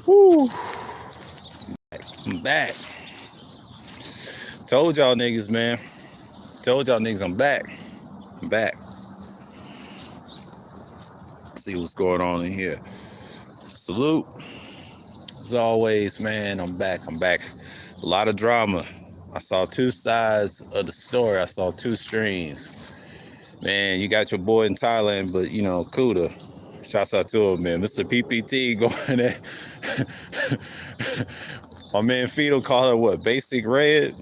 Woo. I'm back. Told y'all niggas, man. Told y'all niggas I'm back. I'm back. See what's going on in here. Salute. As always, man, I'm back. A lot of drama. I saw two sides of the story. I saw two streams. Man, you got your boy in Thailand, but, you know, Kuda. Shouts out to him, man. Mr. PPT going there. My man Fido called her what? Basic Red?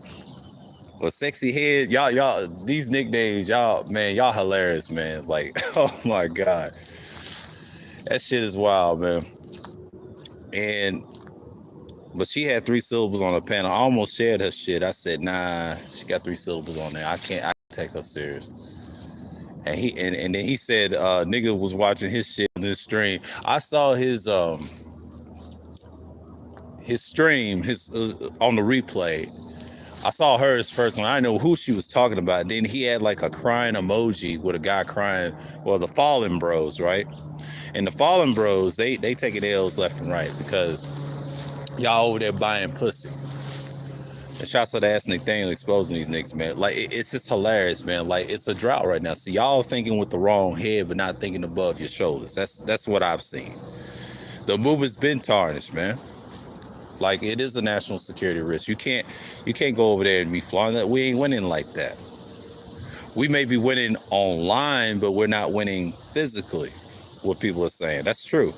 Or Sexy Head? Y'all, these nicknames, y'all hilarious, man. Like, oh my God. That shit is wild, man. But she had 3 syllables on her panel. I almost shared her shit. I said, nah, she got 3 syllables on there. I can't take her serious. And then he said, nigga was watching his shit on this stream. I saw his stream, on the replay. I saw hers first one. I didn't know who she was talking about. Then he had like a crying emoji with a guy crying. Well, the Fallen Bros, right? And the Fallen Bros, they taking L's left and right because y'all over there buying pussy. And shouts out to Ass Nathaniel exposing these niggas, man. Like, it's just hilarious, man. Like, it's a drought right now. See, y'all thinking with the wrong head, but not thinking above your shoulders. That's what I've seen. The movement's been tarnished, man. Like, it is a national security risk. You can't go over there and be flaunting that. We ain't winning like that. We may be winning online, but we're not winning physically, what people are saying. That's true.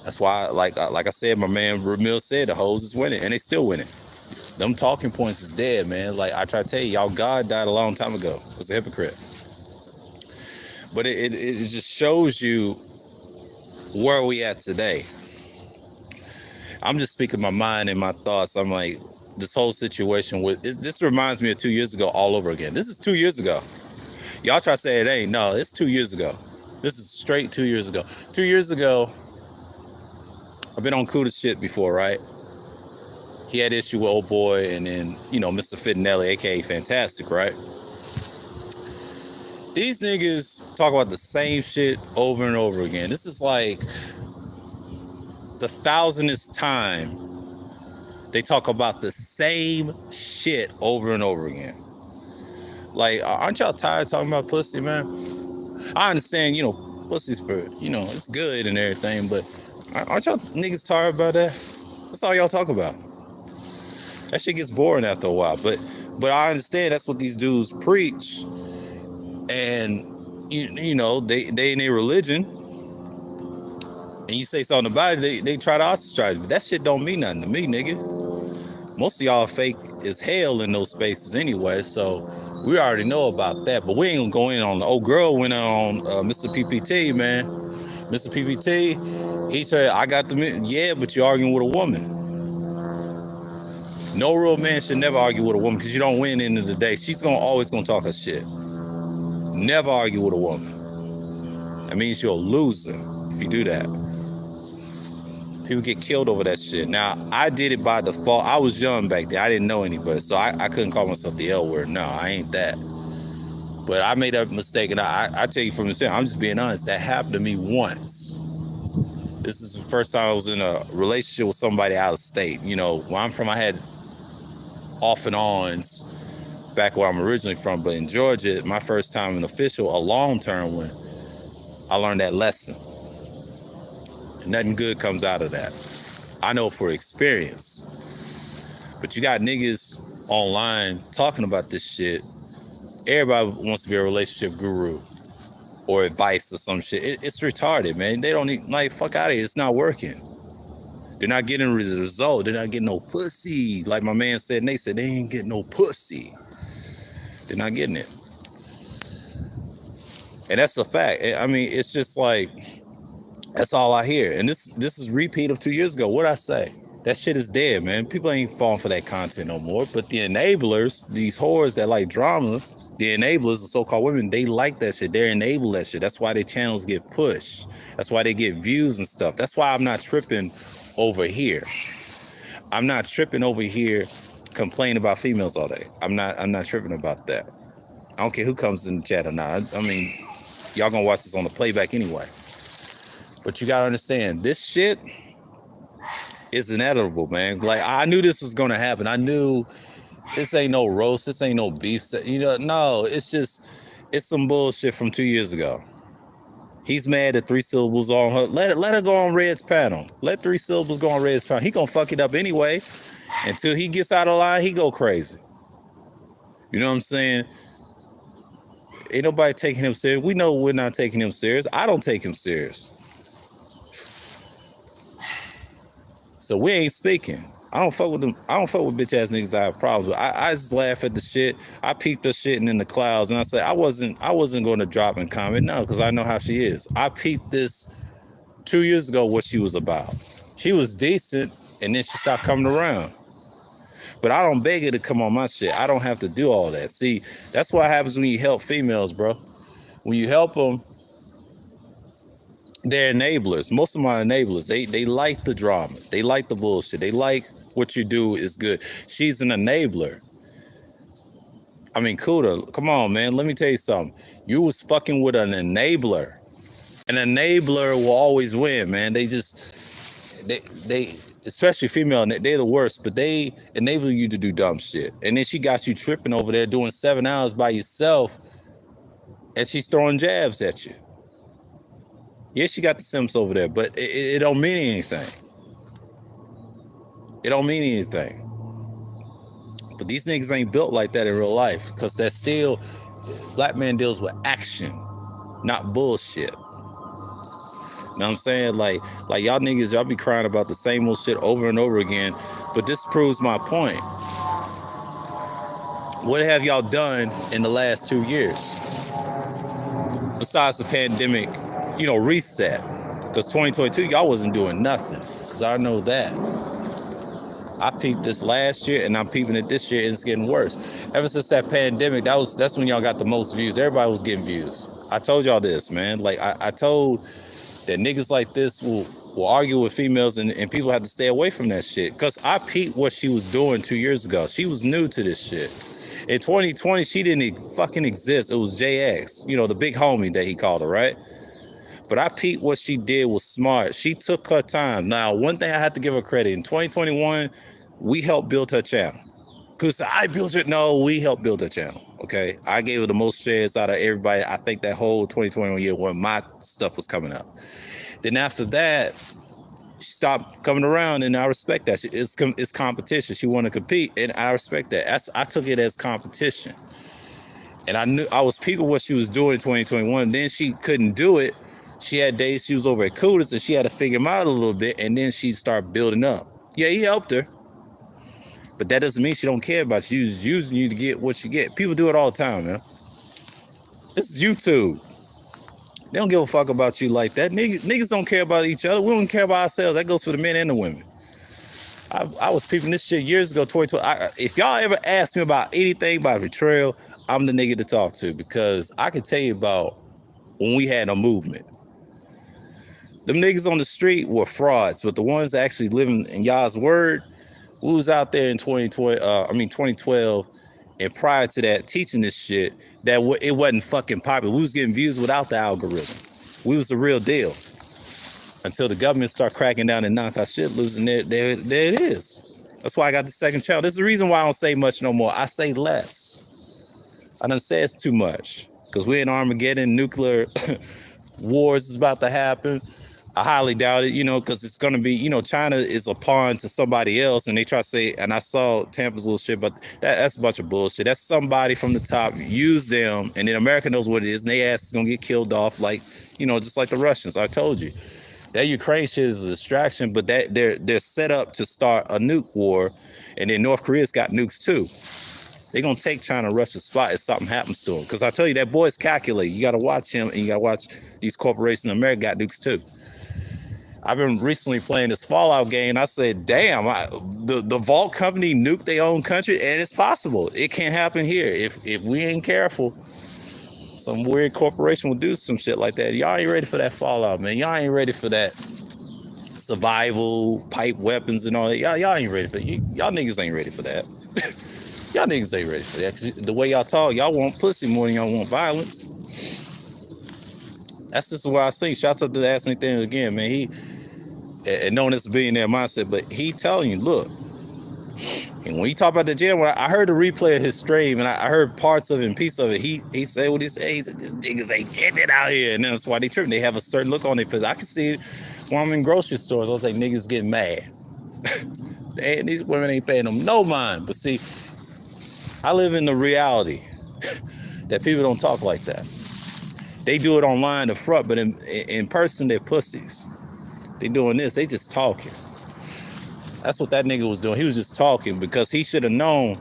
That's why, like I said, my man Ramil said, the hoes is winning, and they still winning. Them talking points is dead, man. Like, I try to tell you, y'all God died a long time ago. It's a hypocrite. But it just shows you where we at today. I'm just speaking my mind and my thoughts. I'm like, this whole situation this reminds me of 2 years ago all over again. This is 2 years ago. Y'all try to say it ain't. No, it's 2 years ago. This is straight 2 years ago. 2 years ago, I've been on Kuda's shit before, right? He had issue with old boy, and then, you know, Mr. Fittinelli, aka Fantastic, right? These niggas talk about the same shit over and over again. This is like the 1000th time they talk about the same shit over and over again. Like, aren't y'all tired of talking about pussy, man? I understand, you know, pussy's for, you know, it's good and everything, but aren't y'all niggas tired about that? That's all y'all talk about. That shit gets boring after a while. But I understand that's what these dudes preach. And, you know, they in their religion. And you say something about it, they try to ostracize. But that shit don't mean nothing to me, nigga. Most of y'all fake as hell in those spaces anyway. So we already know about that. But we ain't gonna go in on the old girl went on Mr. PPT, man. Mr. PPT, he said, I got the yeah, but you're arguing with a woman. No real man should never argue with a woman because you don't win in the end of the day. She's always gonna talk her shit. Never argue with a woman. That means you're a loser if you do that. People get killed over that shit. Now, I did it by default. I was young back then. I didn't know any better, so I couldn't call myself the L word. No, I ain't that. But I made a mistake, and I tell you from the start, I'm just being honest. That happened to me once. This is the first time I was in a relationship with somebody out of state. You know, where I'm from, I had off and ons back where I'm originally from. But in Georgia, my first time in official, a long-term one, I learned that lesson. And nothing good comes out of that. I know for experience. But you got niggas online talking about this shit. Everybody wants to be a relationship guru or advice or some shit. It's retarded, man. They don't need, like, fuck out of here. It's not working. They're not getting the result. They're not getting no pussy. Like my man said, and they said they ain't getting no pussy. They're not getting it. And that's a fact. I mean, it's just like, that's all I hear. And this is repeat of 2 years ago. What'd I say? That shit is dead, man. People ain't falling for that content no more. But the enablers, these whores that like drama, the enablers, the so-called women, they like that shit. They enable that shit. That's why their channels get pushed. That's why they get views and stuff. That's why I'm not tripping over here. I'm not tripping over here complaining about females all day. I'm not tripping about that. I don't care who comes in the chat or not. I mean, y'all gonna watch this on the playback anyway. But you gotta understand, this shit, It's inevitable, man. Like, I knew this was gonna happen. I knew this ain't no roast. This ain't no beef. No, it's some bullshit from 2 years ago. He's mad at 3 syllables on her. Let her go on Red's panel. Let 3 syllables go on Red's panel. He gonna fuck it up anyway. Until he gets out of line, he go crazy. You know what I'm saying? Ain't nobody taking him serious. We know we're not taking him serious. I don't take him serious. So we ain't speaking. I don't fuck with them. I don't fuck with bitch ass niggas I have problems with. I just laugh at the shit. I peeped the shit in the clouds, and I said I wasn't going to drop and comment. No, because I know how she is. I peeped this 2 years ago what she was about. She was decent, and then she stopped coming around. But I don't beg her to come on my shit. I don't have to do all that. See, that's what happens when you help females, bro. When you help them, they're enablers. Most of them are enablers. They like the drama. They like the bullshit. They like what you do is good. She's an enabler. I mean, Kuda, come on, man. Let me tell you something. You was fucking with an enabler. An enabler will always win, man. They especially female, they're the worst, but they enable you to do dumb shit. And then she got you tripping over there doing 7 hours by yourself, and she's throwing jabs at you. Yeah, she got the simps over there, but it don't mean anything. It don't mean anything. But these niggas ain't built like that in real life, because that's still, black man deals with action, not bullshit. You know what I'm saying? Like y'all niggas, y'all be crying about the same old shit over and over again. But this proves my point. What have y'all done in the last 2 years? Besides the pandemic, reset. Because 2022, y'all wasn't doing nothing. Because I know that. I peeped this last year, and I'm peeping it this year, and it's getting worse. Ever since that pandemic, that's when y'all got the most views. Everybody was getting views. I told y'all this, man. Like, I told that niggas like this will argue with females, and people have to stay away from that shit. Because I peeped what she was doing 2 years ago. She was new to this shit. In 2020, she didn't fucking exist. It was JX, the big homie that he called her, right? But I peeped what she did was smart. She took her time. Now, one thing I have to give her credit. In 2021, we helped build her channel. Because I built it. No, we helped build her channel. Okay? I gave her the most shares out of everybody. I think that whole 2021 year when my stuff was coming up. Then after that, she stopped coming around, and I respect that. It's competition. She wanted to compete, and I respect that. I took it as competition. And I knew I was peeping what she was doing in 2021. Then she couldn't do it. She had days she was over at Kuda's, and she had to figure him out a little bit, and then she started building up. Yeah, he helped her. But that doesn't mean she don't care about you. She's using you to get what you get. People do it all the time, man. This is YouTube. They don't give a fuck about you like that. Niggas don't care about each other. We don't care about ourselves. That goes for the men and the women. I was peeping this shit years ago, 2020. If y'all ever ask me about anything about betrayal, I'm the nigga to talk to, because I can tell you about when we had a movement. Them niggas on the street were frauds, but the ones actually living in y'all's word, we was out there in 2012, and prior to that, teaching this shit, that it wasn't fucking popular. We was getting views without the algorithm. We was the real deal. Until the government start cracking down and knock our shit loose, and there it is. That's why I got the second channel. This is the reason why I don't say much no more. I say less. I done said too much. Because we're in Armageddon, nuclear wars is about to happen. I highly doubt it, because it's going to be, China is a pawn to somebody else, and they try to say, and I saw Tampa's little shit, but that's a bunch of bullshit. That's somebody from the top use them, and then America knows what it is, and they ass is going to get killed off like, just like the Russians. I told you. That Ukraine shit is a distraction, but that they're set up to start a nuke war, and then North Korea's got nukes too. They're going to take China Russia's spot if something happens to him. Because I tell you, that boy's calculated. You got to watch him, and you got to watch these corporations in America got nukes too. I've been recently playing this Fallout game, and I said, damn, the Vault Company nuked their own country, and it's possible. It can't happen here. If we ain't careful, some weird corporation will do some shit like that. Y'all ain't ready for that Fallout, man. Y'all ain't ready for that survival, pipe weapons, and all that. Y'all ain't ready for that. Y'all niggas ain't ready for that. Y'all niggas ain't ready for that. 'Cause the way y'all talk, y'all want pussy more than y'all want violence. That's just what I see. Shout out to the Ask Anything again, man. and known as being their mindset. But he telling you, look, and when he talked about the gym, when I heard the replay of his stream, and I heard parts of it and piece of it, he said what he said. He said, "These niggas ain't getting it out here," and that's why they tripping. They have a certain look on their face. I can see it when I'm in grocery stores. I was like, niggas getting mad. These women ain't paying them no mind. But see, I live in the reality that people don't talk like that. They do it online, the front, but in person, they're pussies. They doing this. They just talking. That's what that nigga was doing. He was just talking because he should have known.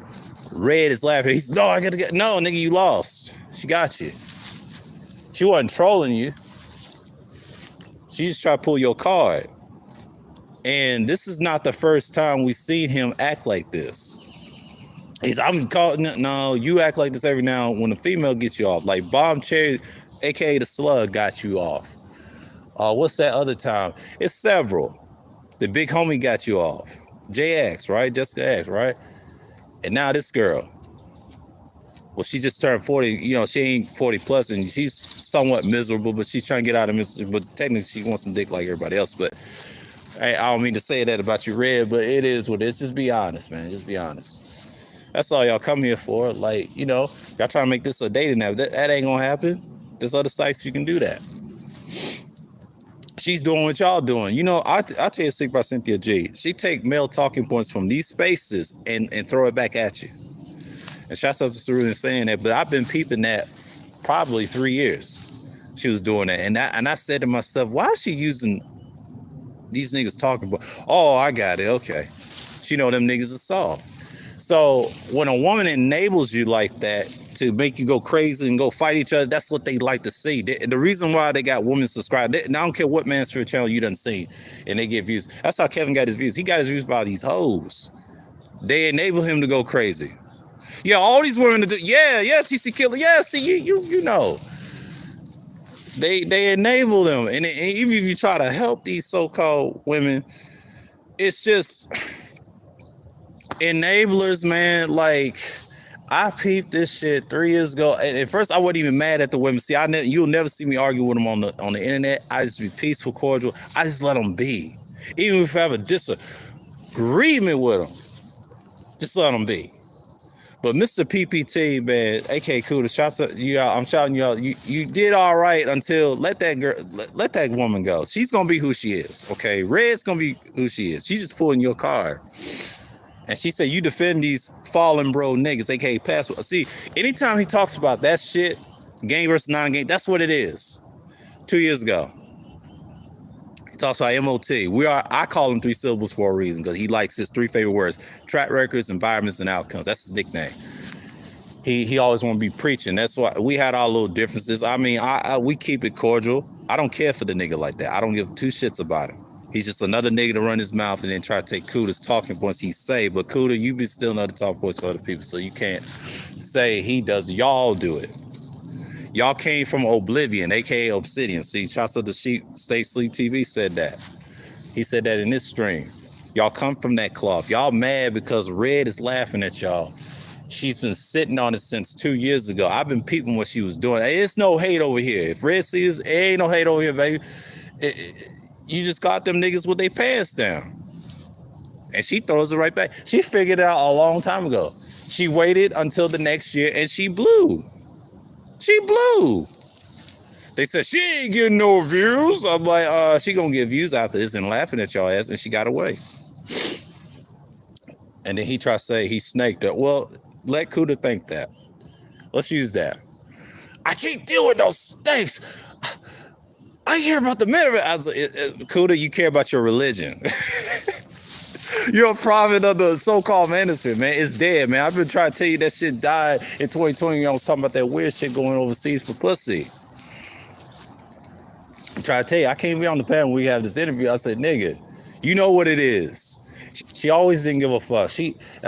Red is laughing. He's no, I gotta get no, nigga, you lost. She got you. She wasn't trolling you. She just tried to pull your card. And this is not the first time we seen him act like this. I'm calling. No, you act like this every now when the female gets you off. Like Bomb Cherry, aka the Slug, got you off. What's that other time? It's several. The big homie got you off. JX, right? Jessica X, right? And now this girl. Well, she just turned 40. You know, she ain't 40 plus, and she's somewhat miserable, but she's trying to get out of misery. But technically, she wants some dick like everybody else. But I don't mean to say that about you, Red, but it is what it is. Just be honest, man. Just be honest. That's all y'all come here for. Like, you know, y'all trying to make this a dating app. That ain't gonna happen. There's other sites you can do that. She's doing what y'all doing. You know, I'll tell you a secret about Cynthia G. She take male talking points from these spaces and throw it back at you. And shouts out to Cerulean saying that, but I've been peeping that probably 3 years. She was doing that. And I said to myself, why is she using these niggas talking about? Oh, I got it. Okay. She know them niggas are soft. So when a woman enables you like that to make you go crazy and go fight each other, that's what they like to see. The reason why they got women subscribed, and I don't care what man's favorite channel you done seen, and they get views. That's how Kevin got his views. He got his views by these hoes. They enable him to go crazy. Yeah, all these women to do. Yeah, TC Killer. Yeah, see you know. They enable them, and even if you try to help these so-called women, it's just enablers, man. Like, I peeped this shit 3 years ago, and at first I wasn't even mad at the women. See, you'll never see me argue with them on the internet. I just be peaceful, cordial. I just let them be, even if I have a disagreement with them. Just let them be. But Mr. PPT, man, aka Kuda, shout out to you. I'm shouting you out. You did all right until let that woman go. She's gonna be who she is. Okay, Red's gonna be who she is. She's just pulling your card. And she said, you defend these fallen bro niggas, aka password. See, anytime he talks about that shit, game versus non-game, that's what it is. 2 years ago. He talks about MOT. I call him 3 syllables for a reason, because he likes his 3 favorite words: track records, environments, and outcomes. That's his nickname. He always want to be preaching. That's why we had our little differences. I mean, we keep it cordial. I don't care for the nigga like that. I don't give 2 shits about him. He's just another nigga to run his mouth and then try to take Kuda's talking points he say. But Kuda, you be still another talking points for other people, so you can't say he does. Y'all do it. Y'all came from Oblivion, aka Obsidian. See, shouts out to Stay Sleep TV said that. He said that in this stream. Y'all come from that cloth. Y'all mad because Red is laughing at y'all. She's been sitting on it since 2 years ago. I've been peeping what she was doing. It's no hate over here. If Red sees, it ain't no hate over here, baby. You just got them niggas with their pants down. And she throws it right back. She figured it out a long time ago. She waited until the next year and she blew. She blew. They said she ain't getting no views. I'm like, she gonna get views after this and laughing at y'all ass, and she got away. And then he tried to say he snaked her. Well, let Kuda think that. Let's use that. I can't deal with those snakes. I care about the men of it. I was like, Kuda, you care about your religion. You're a prophet of the so-called manosphere, man. It's dead, man. I've been trying to tell you that shit died in 2020. I was talking about that weird shit going overseas for pussy. I'm trying to tell you, I can't be on the panel when we have this interview. I said, nigga, you know what it is. She always didn't give a fuck.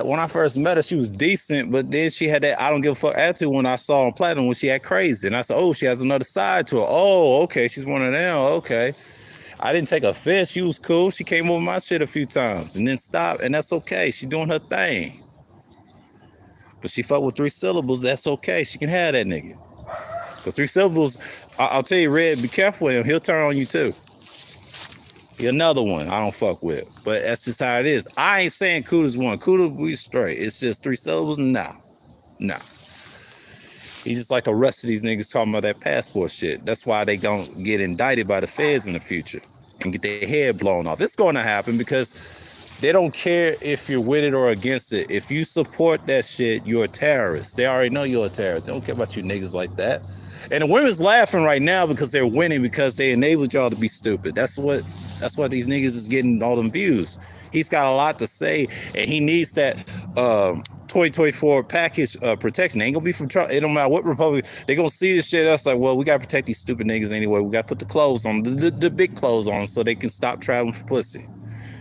When I first met her, she was decent, but then she had that I don't give a fuck attitude when I saw her on Platinum when she had crazy. And I said, oh, she has another side to her. Oh, okay, she's one of them. Okay. I didn't take offense. She was cool. She came over my shit a few times and then stopped, and that's okay. She doing her thing. But she fucked with 3 syllables. That's okay. She can have that nigga. Because 3 syllables, I'll tell you, Red, be careful with him. He'll turn on you too. Another one I don't fuck with. But that's just how it is. I ain't saying Kuda's one. Kuda, we straight. It's just 3 syllables? Nah. He's just like the rest of these niggas talking about that passport shit. That's why they gonna get indicted by the feds in the future and get their head blown off. It's gonna happen because they don't care if you're with it or against it. If you support that shit, you're a terrorist. They already know you're a terrorist. They don't care about you niggas like that. And the women's laughing right now because they're winning because they enabled y'all to be stupid. That's what these niggas is getting all them views. He's got a lot to say, and he needs that 2024 package protection. They ain't gonna be from Trump. It don't matter what Republic. They gonna see this shit. That's like, well, we gotta protect these stupid niggas anyway. We gotta put the clothes on, the big clothes on, so they can stop traveling for pussy.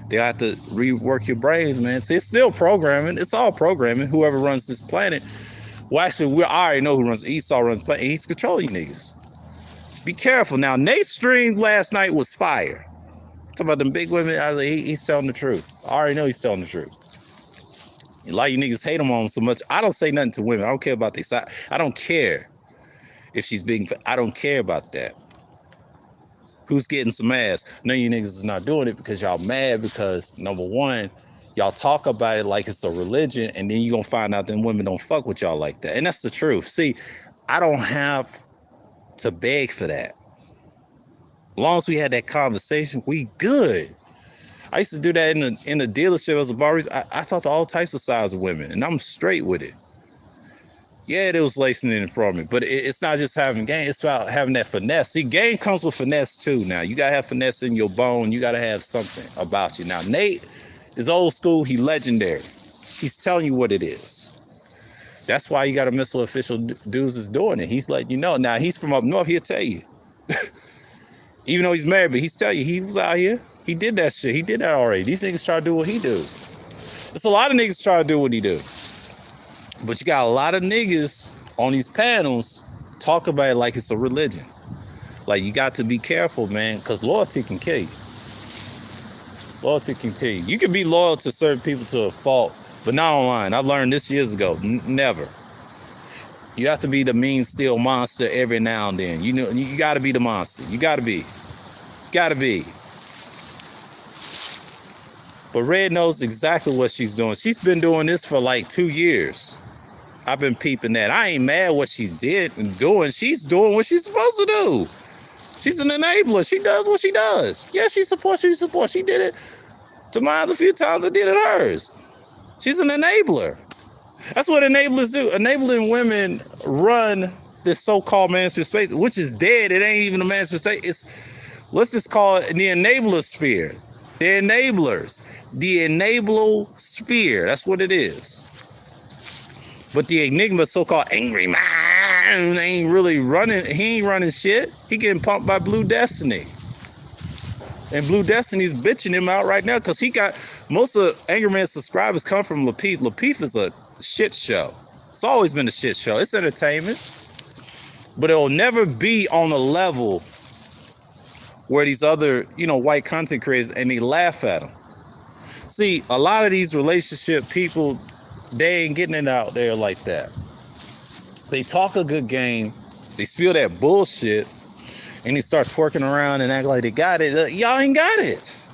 They have to rework your brains, man. See, it's still programming. It's all programming. Whoever runs this planet. Well, actually, we already know who runs. Esau runs the planet. He's controlling you niggas. Be careful. Now, Nate's stream last night was fire. Talking about them big women. He's telling the truth. I already know he's telling the truth. A lot of you niggas hate him on so much. I don't say nothing to women. I don't care about this. I don't care if she's being. I don't care about that. Who's getting some ass? None of you niggas is not doing it because y'all mad because, number one, y'all talk about it like it's a religion, and then you're going to find out that women don't fuck with y'all like that. And that's the truth. See, I don't have to beg for that. As long as we had that conversation, we good. I used to do that in the dealership as a barber. I talk to all types of size of women, and I'm straight with it. Yeah, it was lacing in front of me, but it's not just having game. It's about having that finesse. See, game comes with finesse too. Now you gotta have finesse in your bone. You gotta have something about you. Now Nate is old school. He legendary. He's telling you what it is. That's why you got a missile official dudes is doing it. He's letting you know. Now he's from up north. He'll tell you. Even though he's married, but he's telling you he was out here. He did that shit. He did that already. These niggas try to do what he do. There's a lot of niggas try to do what he do. But you got a lot of niggas on these panels talk about it like it's a religion. Like, you got to be careful, man, because loyalty can kill you. Loyalty can kill you. You can be loyal to certain people to a fault, but not online. I learned this years ago. Never. You have to be the mean, steel monster every now and then. You know, you got to be the monster. You got to be. Got to be. But Red knows exactly what she's doing. She's been doing this for like 2 years. I've been peeping that. I ain't mad what she's doing. She's doing what she's supposed to do. She's an enabler. She does what she does. Yeah, she supports. She did it to mine a few times. I did it hers. She's an enabler. That's what enablers do. Enabling women run this so-called manosphere space, which is dead. It ain't even a manosphere space. Let's just call it the enabler sphere. The enablers. The enabler sphere. That's what it is. But the Enigma, so-called angry man, ain't really running. He ain't running shit. He getting pumped by Blue Destiny. And Blue Destiny's bitching him out right now because he got most of Angry Man's subscribers come from Lapeef. Lapeef is a shit show. It's always been a shit show. It's entertainment. But it'll never be on a level where these other, white content creators, and they laugh at them. See, a lot of these relationship people, they ain't getting it out there like that. They talk a good game, they spill that bullshit, and they start twerking around and act like they got it. Y'all ain't got it.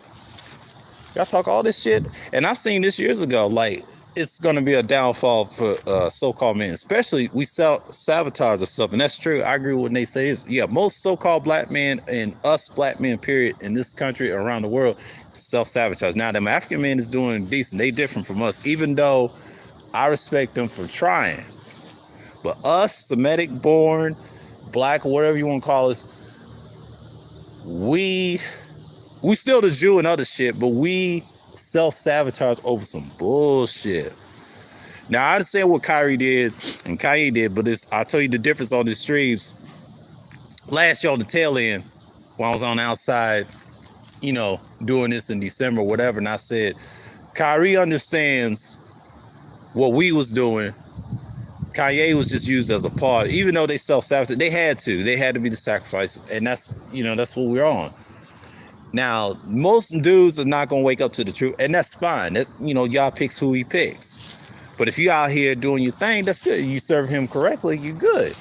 Y'all talk all this shit, and I've seen this years ago. Like, it's gonna be a downfall for so-called men, especially we sabotage ourselves, and that's true. I agree with what they say is, most so-called black men and us black men, period, in this country around the world, self-sabotage. Now, them African men is doing decent. They different from us, even though I respect them for trying. But us, Semitic born, black, whatever you want to call us, we still the Jew and other shit, but we self-sabotage over some bullshit. Now, I understand what Kyrie did and Kanye did, but I'll tell you the difference on these streams. Last year on the tail end, when I was on the outside, doing this in December or whatever, and I said, Kyrie understands what we was doing. Kanye was just used as a part. Even though they self-sabotage, they had to be the sacrifice, and that's what we're on. Now, most dudes are not gonna wake up to the truth, and that's fine. Y'all picks who he picks. But if you out here doing your thing, that's good. You serve him correctly, you good.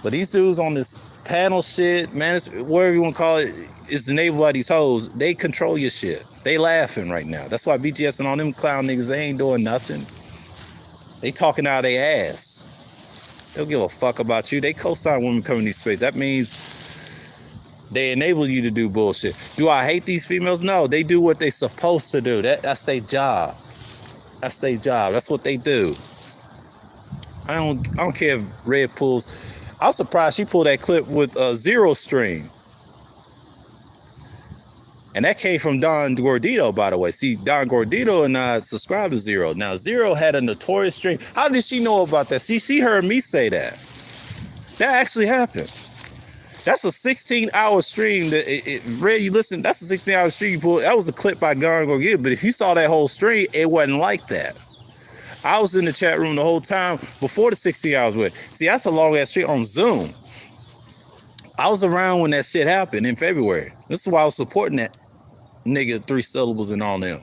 But these dudes on this panel shit, man, it's, whatever you want to call it, is enabled by these hoes. They control your shit. They laughing right now. That's why BGS and all them clown niggas, they ain't doing nothing. They talking out their ass. They don't give a fuck about you. They co-sign women coming to these spaces. That means they enable you to do bullshit. Do I hate these females? No, they do what they supposed to do. That's their job. That's their job. That's what they do. I don't care if Red pulls. I was surprised she pulled that clip with Zero Stream. And that came from Don Gordito, by the way. See, Don Gordito and I subscribed to Zero. Now, Zero had a notorious stream. How did she know about that? See, she heard me say that. That actually happened. That's a 16-hour stream. Red, you listen, that's a 16-hour stream you pulled. That was a clip by Don Gordito. But if you saw that whole stream, it wasn't like that. I was in the chat room the whole time before the 16 hours went. See, that's a long-ass stream on Zoom. I was around when that shit happened in February. This is why I was supporting that nigga 3 syllables and all them.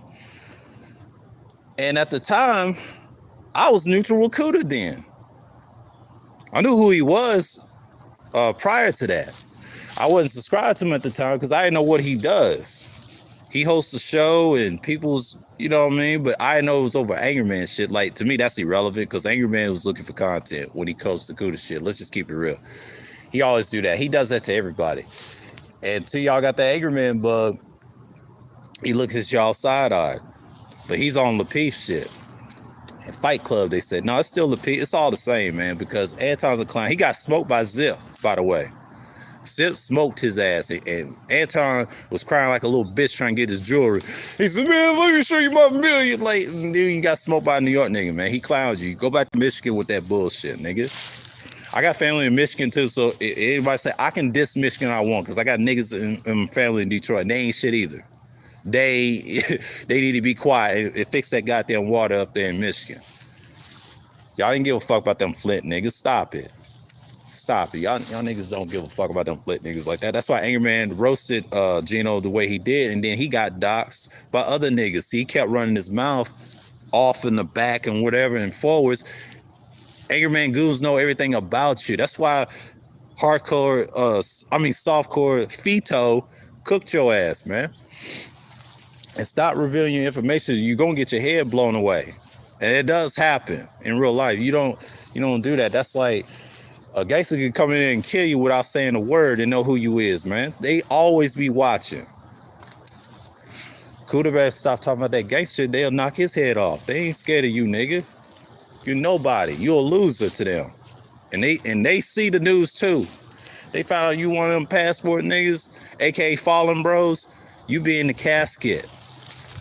And at the time, I was neutral with Cuda then. I knew who he was prior to that. I wasn't subscribed to him at the time because I didn't know what he does. He hosts a show and people's, you know what I mean? But I know it was over Anger Man shit. Like, to me, that's irrelevant because Anger Man was looking for content when he coached the Cuda shit. Let's just keep it real. He always do that. He does that to everybody. And until y'all got that Anger Man bug, he looks at y'all side-eyed. But he's on Lapeef shit. And Fight Club, they said, no, it's still Lapeef. It's all the same, man, because Anton's a clown. He got smoked by Zip, by the way. Zip smoked his ass. And Anton was crying like a little bitch trying to get his jewelry. He said, man, let me show you my million. Like, dude, you got smoked by a New York nigga, man. He clowns you. Go back to Michigan with that bullshit, nigga. I got family in Michigan too, so anybody say I can diss Michigan I want, because I got niggas in family in Detroit, and they ain't shit either. They need to be quiet and fix that goddamn water up there in Michigan. Y'all didn't give a fuck about them Flint niggas. Stop it. Stop it. Y'all niggas don't give a fuck about them Flint niggas like that. That's why Anger Man roasted Gino the way he did, and then he got doxxed by other niggas. He kept running his mouth off in the back and whatever and forwards. Anger Man goons know everything about you. That's why softcore Fito cooked your ass, man. And stop revealing your information. You're gonna get your head blown away. And it does happen in real life. You don't do that. That's like a gangster can come in and kill you without saying a word and know who you is, man. They always be watching. Cuda better stop talking about that gangster shit. They'll knock his head off. They ain't scared of you, nigga. You're nobody. You're a loser to them. And they see the news too. They found out you one of them passport niggas, aka fallen bros, you be in the casket.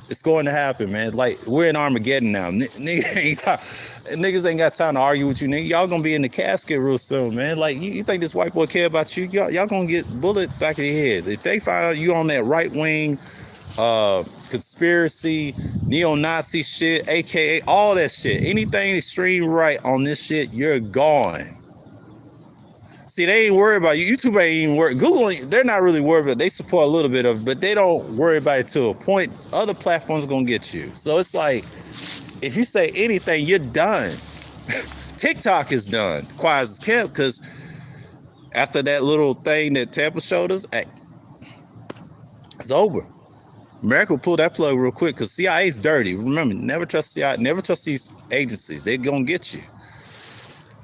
It's going to happen, man. Like, we're in Armageddon now. Niggas ain't got time to argue with you, nigga. Y'all gonna be in the casket real soon, man. Like, you think this white boy care about you? Y'all gonna get bullet back in your head. If they find out you on that right wing conspiracy, neo-Nazi shit, aka all that shit, anything extreme right on this shit, you're gone. See, they ain't worried about you. YouTube ain't even worried. Google, they're not really worried about it. They support a little bit of it, but they don't worry about it to a point. Other platforms are gonna get you. So it's like, if you say anything, you're done. TikTok is done. Quiet as kept, because after that little thing that Tampa showed us, it's over. America will pull that plug real quick, because CIA's dirty. Remember, never trust CIA, never trust these agencies. They're gonna get you.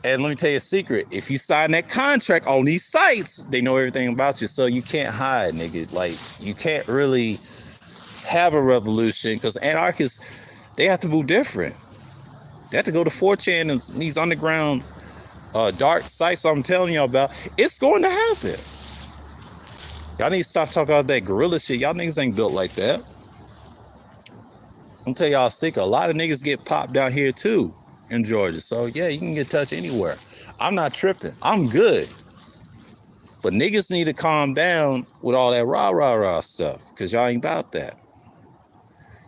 And let me tell you a secret. If you sign that contract on these sites, they know everything about you. So you can't hide, nigga. Like, you can't really have a revolution, because anarchists, they have to move different. They have to go to 4chan and these underground dark sites I'm telling y'all about. It's going to happen. Y'all need to stop talking about that guerrilla shit. Y'all niggas ain't built like that. I'm gonna tell y'all a secret. A lot of niggas get popped down here too in Georgia. So yeah, you can get touched anywhere. I'm not tripping. I'm good. But niggas need to calm down with all that rah stuff, because y'all ain't about that.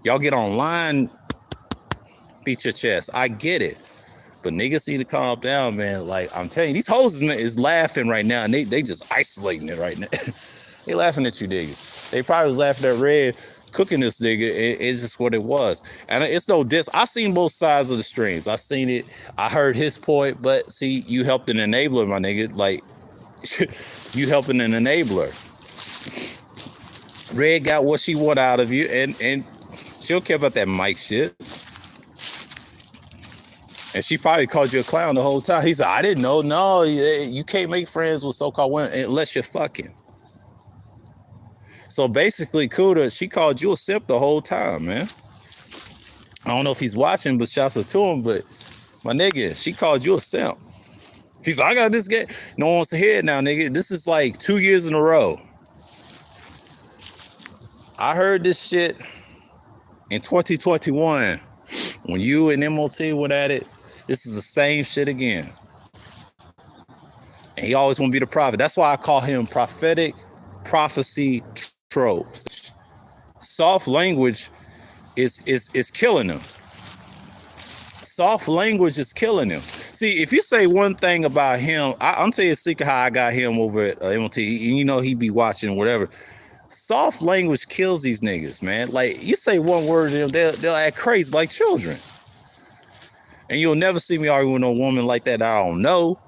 Y'all get online, beat your chest. I get it. But niggas need to calm down, man. Like, I'm telling you, these hoes is laughing right now, and they just isolating it right now. They laughing at you niggas. They probably was laughing at Red cooking this nigga. It's just what it was. And it's no diss. I seen both sides of the streams. I seen it. I heard his point, but see, you helped an enabler, my nigga. Like, You helping an enabler. Red got what she want out of you, and she don't care about that Mike shit. And she probably called you a clown the whole time. He said, I didn't know. No, you can't make friends with so-called women unless you're fucking. So basically, Kuda, she called you a simp the whole time, man. I don't know if he's watching, but shouts out to him. But my nigga, she called you a simp. He's like, I got this guy. No one wants to hear it now, nigga. This is like 2 years in a row. I heard this shit in 2021 when you and MOT went at it. This is the same shit again. And he always want to be the prophet. That's why I call him prophetic prophecy tropes. Soft language is killing him. Soft language is killing him. See, if you say one thing about him, I'm telling you a secret how I got him over at MOT. You know he be watching whatever. Soft language kills these niggas, man. Like, you say one word to them, they'll act crazy like children. And you'll never see me argue with a woman like that I don't know,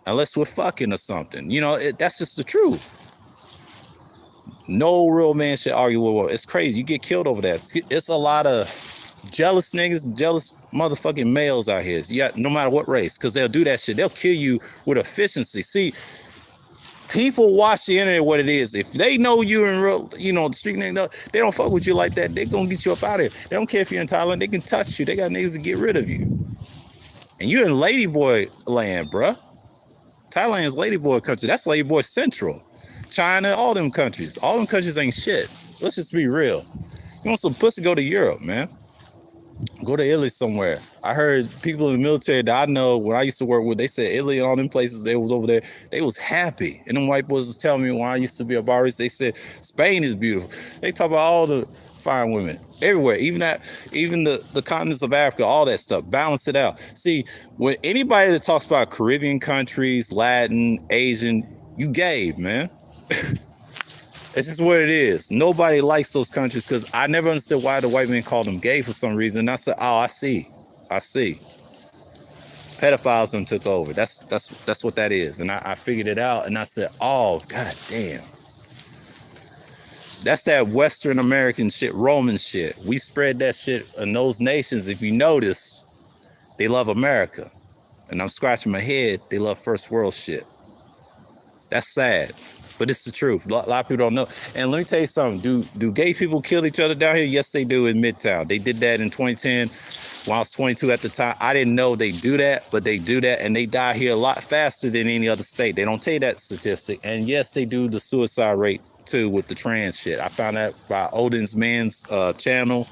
unless we're fucking or something. You know, that's just the truth. No real man should argue with a woman. It's crazy. You get killed over that. It's a lot of jealous niggas, jealous motherfucking males out here. Yeah, no matter what race, because they'll do that shit. They'll kill you with efficiency. See, people watch the internet what it is. If they know you're in real, the street nigga, they don't fuck with you like that. They're gonna get you up out of here. They don't care if you're in Thailand. They can touch you. They got niggas to get rid of you. And you're in ladyboy land, bruh. Thailand's ladyboy country. That's ladyboy central. China, all them countries. All them countries ain't shit. Let's just be real. You want some pussy, go to Europe, man. Go to Italy somewhere. I heard people in the military that I know when I used to work with, they said Italy and all them places they was over there, they was happy. And them white boys was telling me when I used to be a barist, they said Spain is beautiful. They talk about all the fine women everywhere, even the continents of Africa, all that stuff. Balance it out. See, when anybody that talks about Caribbean countries, Latin, Asian, you gay, man. It's just what it is. Nobody likes those countries because I never understood why the white men called them gay for some reason. And I said, oh, I see. Pedophiles them took over. That's what that is. And I figured it out and I said, oh, god damn. That's that Western American shit, Roman shit. We spread that shit in those nations. If you notice, they love America. And I'm scratching my head, they love first world shit. That's sad. But it's the truth. A lot of people don't know. And let me tell you something. Do gay people kill each other down here? Yes, they do in Midtown. They did that in 2010 when I was 22 at the time. I didn't know they do that, but they do that. And they die here a lot faster than any other state. They don't tell you that statistic. And yes, they do the suicide rate too with the trans shit. I found that by Odin's Man's channel.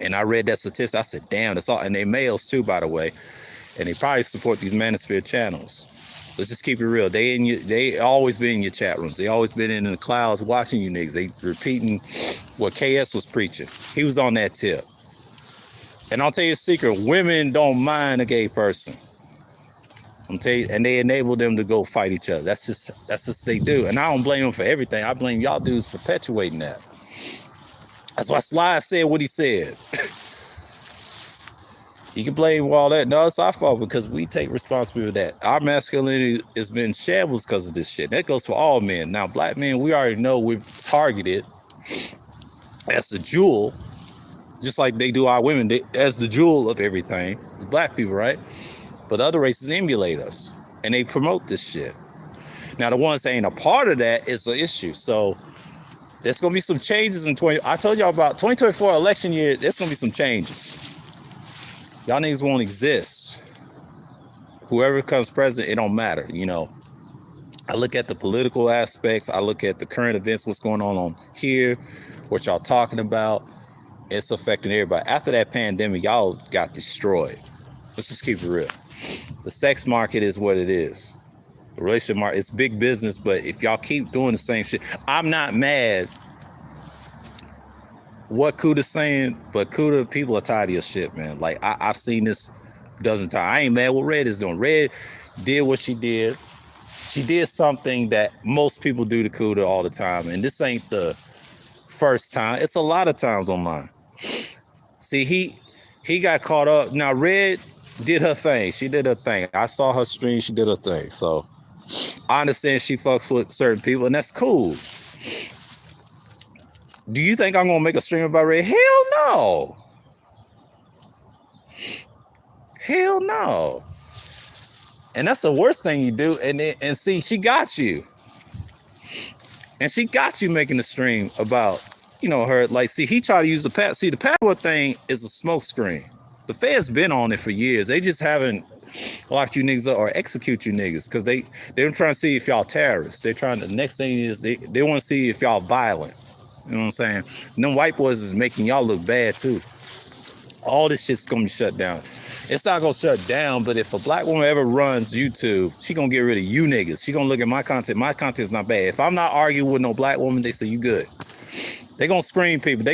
And I read that statistic. I said, damn, that's all. And they males too, by the way. And they probably support these manosphere channels. Let's just keep it real. They always been in your chat rooms. They always been in the clouds watching you niggas. They repeating what KS was preaching. He was on that tip. And I'll tell you a secret. Women don't mind a gay person. I'm telling you, and they enable them to go fight each other. That's just what they do. And I don't blame them for everything. I blame y'all dudes perpetuating that. That's why Sly said what he said. You can blame all that. No, it's our fault because we take responsibility for that. Our masculinity has been shambles because of this shit. That goes for all men. Now, black men, we already know we're targeted as the jewel, just like they do our women, as the jewel of everything. It's black people, right? But other races emulate us, and they promote this shit. Now, the ones that ain't a part of that is an issue. So, there's going to be some changes in I told y'all about 2024 election year, there's going to be some changes. Y'all niggas won't exist. Whoever becomes president, it don't matter. I look at the political aspects. I look at the current events, what's going on here, what y'all talking about. It's affecting everybody. After that pandemic, y'all got destroyed. Let's just keep it real. The sex market is what it is. The relationship market, it's big business, but if y'all keep doing the same shit, I'm not mad what Kuda's saying, but Kuda, people are tired of your shit, man. Like, I've seen this dozen times. I ain't mad what Red is doing. Red did what she did. She did something that most people do to Kuda all the time, and this ain't the first time. It's a lot of times online. See, he got caught up. Now, Red did her thing. She did her thing. I saw her stream. She did her thing. So, I understand she fucks with certain people, and that's cool. Do you think I'm gonna make a stream about Ray? Hell no. Hell no. And that's the worst thing you do. And see, she got you. And she got you making a stream about, her. Like, see, he tried to use the passport. See, the passport thing is a smoke screen. The Fed's been on it for years. They just haven't locked you niggas up or execute you niggas because they're trying to see if y'all terrorists. They're trying to, the next thing is they want to see if y'all violent. You know what I'm saying? And them white boys is making y'all look bad too. All this shit's gonna be shut down. It's not gonna shut down, but if a black woman ever runs YouTube, she gonna get rid of you niggas. She gonna look at my content. My content's not bad. If I'm not arguing with no black woman, they say you good. They gonna screen people.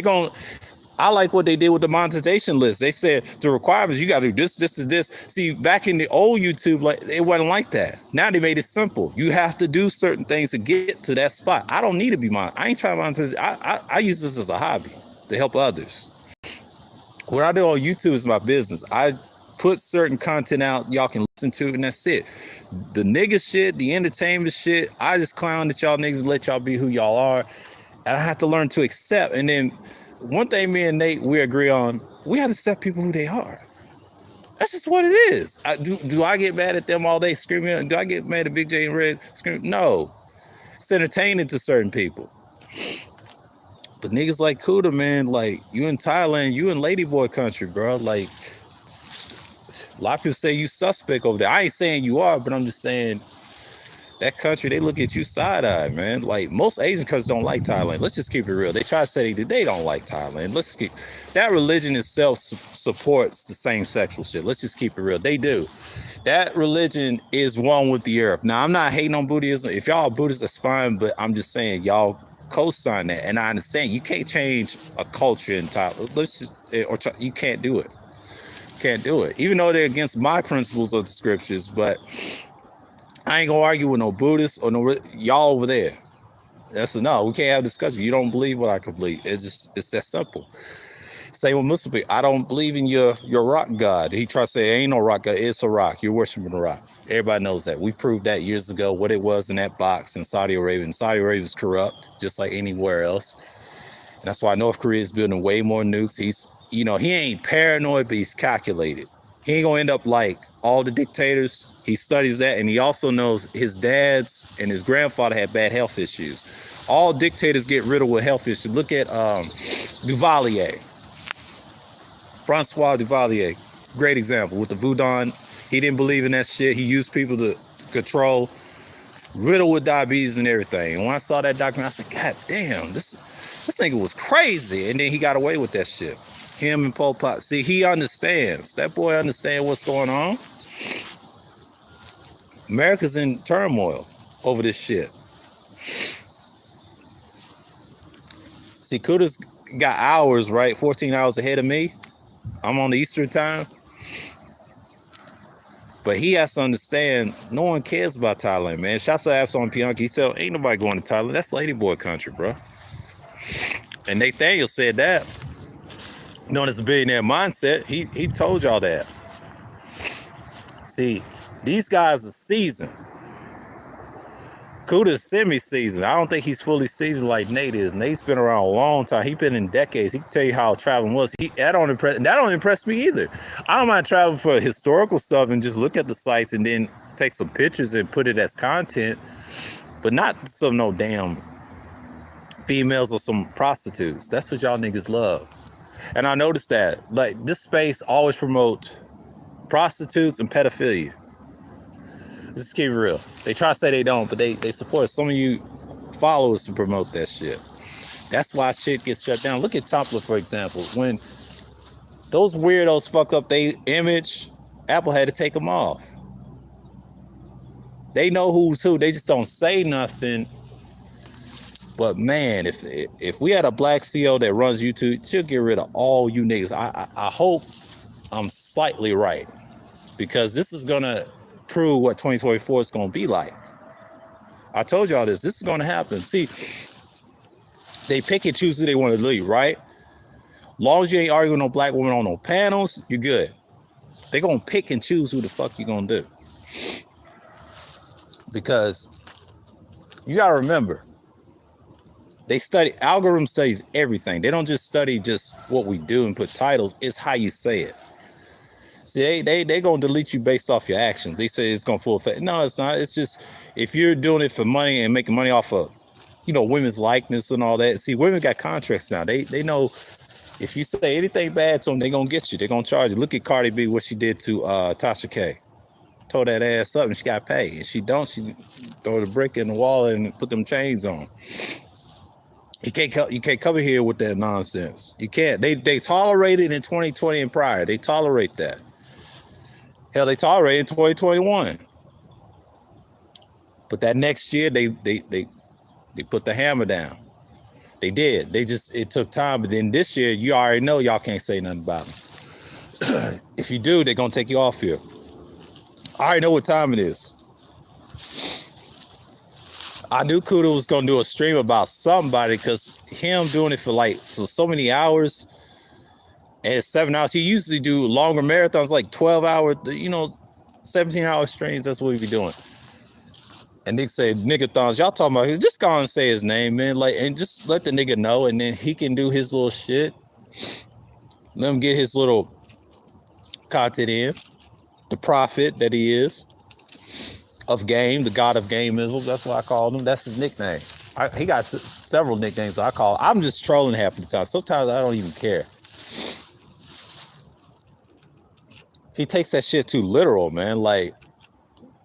I like what they did with the monetization list. They said the requirements, you gotta do this, this, is this. See, back in the old YouTube, like it wasn't like that. Now they made it simple. You have to do certain things to get to that spot. I don't need to be I ain't trying to monetize. I use this as a hobby to help others. What I do on YouTube is my business. I put certain content out y'all can listen to, and that's it. The nigga shit, the entertainment shit, I just clown at y'all niggas and let y'all be who y'all are. And I have to learn to accept. And then one thing me and Nate, we agree on, we have to accept people who they are. That's just what it is. Do I get mad at them all day screaming? Do I get mad at Big J and Red screaming? No. It's entertaining to certain people. But niggas like Kuda, man, like, you in Thailand, you in Ladyboy country, bro. Like, a lot of people say you suspect over there. I ain't saying you are, but I'm just saying that country, they look at you side-eye, man. Like, most Asian countries don't like Thailand. Let's just keep it real. They try to say they don't like Thailand. Let's keep that religion itself supports the same sexual shit. Let's just keep it real. They do. That religion is one with the earth. Now, I'm not hating on Buddhism. If y'all are Buddhists, that's fine, but I'm just saying y'all co-sign that. And I understand you can't change a culture in Thailand. You can't do it. Can't do it. Even though they're against my principles of the scriptures, but I ain't gonna argue with no Buddhists or no y'all over there. That's no. We can't have a discussion. You don't believe what I can believe. It's that simple. Same with Muslim people. I don't believe in your rock god. He tried to say ain't no rock god. It's a rock. You're worshiping a rock. Everybody knows that. We proved that years ago. What it was in that box in Saudi Arabia. And Saudi Arabia is corrupt, just like anywhere else. And that's why North Korea is building way more nukes. He ain't paranoid, but he's calculated. He ain't gonna end up like all the dictators. He studies that, and he also knows his dad's and his grandfather had bad health issues. All dictators get riddled with health issues. Look at Duvalier. Francois Duvalier. Great example. With the Voodoo, he didn't believe in that shit. He used people to control, riddled with diabetes and everything. And when I saw that document, I said, God damn, this nigga was crazy. And then he got away with that shit. Him and Pol Pot. See, he understands. That boy understands what's going on. America's in turmoil over this shit. See, Kuda's got hours, right? 14 hours ahead of me. I'm on the Eastern time. But he has to understand, no one cares about Thailand, man. Shouts to Absalom Bianchi. He said, ain't nobody going to Thailand. That's Ladyboy country, bro. And Nathaniel said that. Known as a billionaire mindset, he told y'all that. See, these guys are seasoned. Kuda's semi-seasoned. I don't think he's fully seasoned like Nate is. Nate's been around a long time. He's been in decades. He can tell you how traveling was. That don't impress me either. I don't mind traveling for historical stuff and just look at the sites and then take some pictures and put it as content, but not some no damn females or some prostitutes. That's what y'all niggas love. And I noticed that, like, this space always promotes prostitutes and pedophilia. Just keep it real. They try to say they don't, but they support some of you followers to promote that shit. That's why shit gets shut down. Look at Tumblr, for example. When those weirdos fuck up their image, Apple had to take them off. They know who's who. They just don't say nothing. But man, if we had a black CEO that runs YouTube, she'll get rid of all you niggas. I hope I'm slightly right, because this is gonna prove what 2024 is gonna be like. I told y'all this. This is gonna happen. See, they pick and choose who they want to lead, right? Long as you ain't arguing with no black woman on no panels, you're good. They gonna pick and choose who the fuck you gonna do. because you gotta remember, algorithm studies everything. They don't just study just what we do and put titles. It's how you say it. See, they gonna delete you based off your actions. They say it's gonna full effect. No, it's not. It's just if you're doing it for money and making money off of, women's likeness and all that. See, women got contracts now. They know if you say anything bad to them, they gonna get you. They gonna charge you. Look at Cardi B, what she did to Tasha K. Tore that ass up and she got paid. And she throw the brick in the wall and put them chains on. You can't come here with that nonsense. You can't. They tolerate it in 2020 and prior. They tolerate that. Hell, they tolerate it in 2021. But that next year, they put the hammer down. They did. It took time. But then this year, you already know y'all can't say nothing about them. If you do, they're going to take you off here. I already know what time it is. I knew Kuda was going to do a stream about somebody because him doing it for so many hours and 7 hours. He usually do longer marathons, like 12 hour, 17 hour streams. That's what he be doing. And Nick said, niggathons, y'all talking about, just go and say his name, man. And just let the nigga know. And then he can do his little shit. Let him get his little content in. The prophet that he is. Of game, the god of gamism. That's what I call him. That's his nickname. He got several nicknames I call. I'm just trolling half the time. Sometimes I don't even care. He takes that shit too literal, man. Like,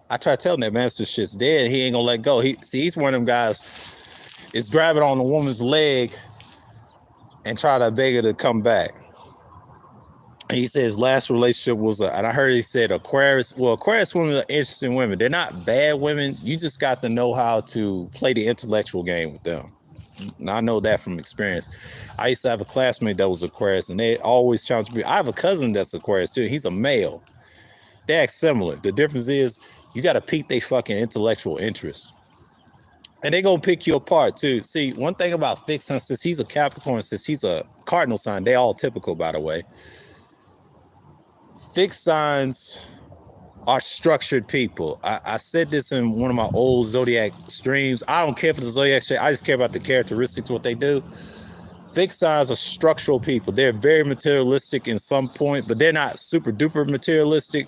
I try to tell him that man, this shit's dead. He ain't gonna let go. He's one of them guys is grabbing on a woman's leg and try to beg her to come back. And he said his last relationship was, and I heard he said Aquarius. Well, Aquarius women are interesting women. They're not bad women. You just got to know how to play the intellectual game with them. And I know that from experience. I used to have a classmate that was Aquarius, and they always challenge me. I have a cousin that's Aquarius too. He's a male. They act similar. The difference is you got to pique their fucking intellectual interest. And they gonna pick you apart too. See, one thing about fixed sign, since he's a Capricorn, since he's a cardinal sign, they all typical, by the way. Fixed signs are structured people. I said this in one of my old Zodiac streams. I don't care for the Zodiac shit. I just care about the characteristics, what they do. Fixed signs are structural people. They're very materialistic in some point, but they're not super duper materialistic.